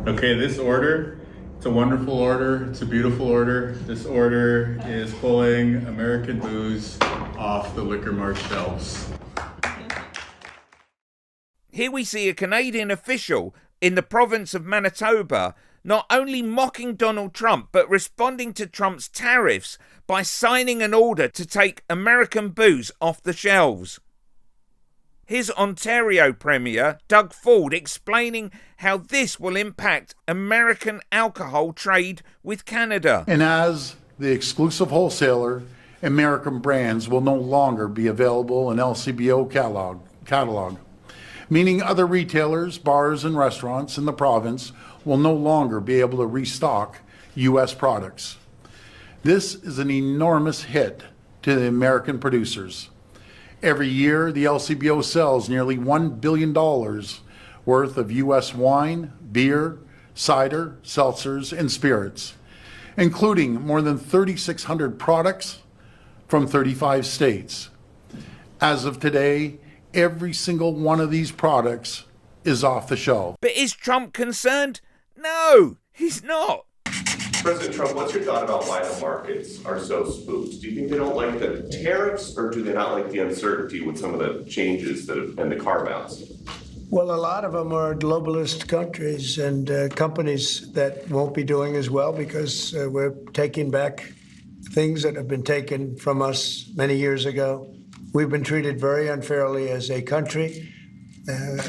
Okay, this order, it's a wonderful order. It's a beautiful order. This order is pulling American booze off the liquor mart shelves. Here we see a Canadian official in the province of Manitoba not only mocking Donald Trump, but responding to Trump's tariffs by signing an order to take American booze off the shelves. Here's Ontario Premier Doug Ford explaining how this will impact American alcohol trade with Canada. And as the exclusive wholesaler, American brands will no longer be available in LCBO catalog, meaning other retailers, bars, and restaurants in the province will no longer be able to restock U.S. products. This is an enormous hit to the American producers. Every year, the LCBO sells nearly $1 billion worth of U.S. wine, beer, cider, seltzers, and spirits, including more than 3,600 products from 35 states. As of today, every single one of these products is off the shelf. But is Trump concerned? No, he's not. President Trump, what's your thought about why the markets are so spooked? Do you think they don't like the tariffs, or do they not like the uncertainty with some of the changes and the carve-outs? Well, a lot of them are globalist countries and companies that won't be doing as well because we're taking back things that have been taken from us many years ago. We've been treated very unfairly as a country.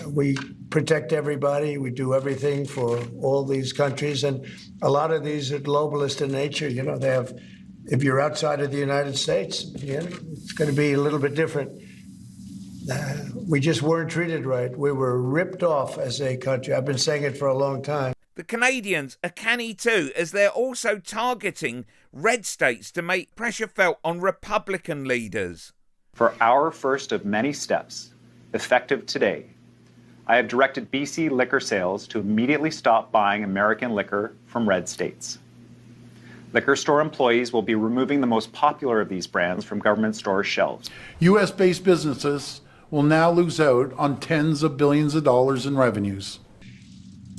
We protect everybody. We do everything for all these countries. And a lot of these are globalist in nature. You know, they have, if you're outside of the United States, you know, it's going to be a little bit different. We just weren't treated right. We were ripped off as a country. I've been saying it for a long time. The Canadians are canny too, as they're also targeting red states to make pressure felt on Republican leaders. For our first of many steps, effective today, I have directed BC liquor sales to immediately stop buying American liquor from red states. Liquor store employees will be removing the most popular of these brands from government store shelves. U.S.-based businesses will now lose out on tens of billions of dollars in revenues.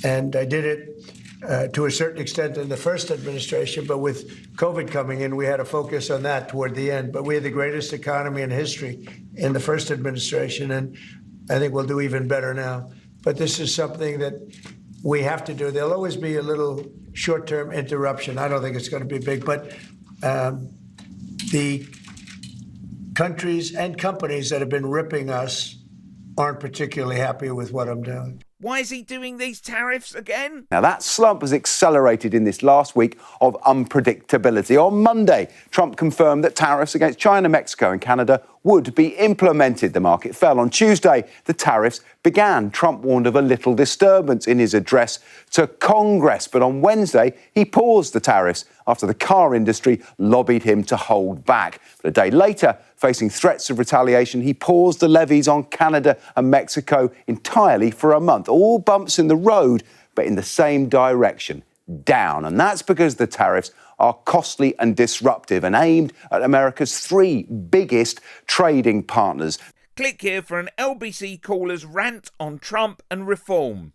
And I did it to a certain extent in the first administration, but with COVID coming in, we had to focus on that toward the end. But we had the greatest economy in history in the first administration, and I think we'll do even better now. But this is something that we have to do. There'll always be a little short-term interruption. I don't think it's going to be big, but the countries and companies that have been ripping us aren't particularly happy with what I'm doing. Why is he doing these tariffs again? Now, that slump has accelerated in this last week of unpredictability. On Monday, Trump confirmed that tariffs against China, Mexico and Canada would be implemented. The market fell. On Tuesday, the tariffs began. Trump warned of a little disturbance in his address to Congress. But on Wednesday, he paused the tariffs after the car industry lobbied him to hold back. But a day later, facing threats of retaliation, he paused the levies on Canada and Mexico entirely for a month. All bumps in the road, but in the same direction, down. And that's because the tariffs are costly and disruptive and aimed at America's three biggest trading partners. Click here for an LBC caller's rant on Trump and reform.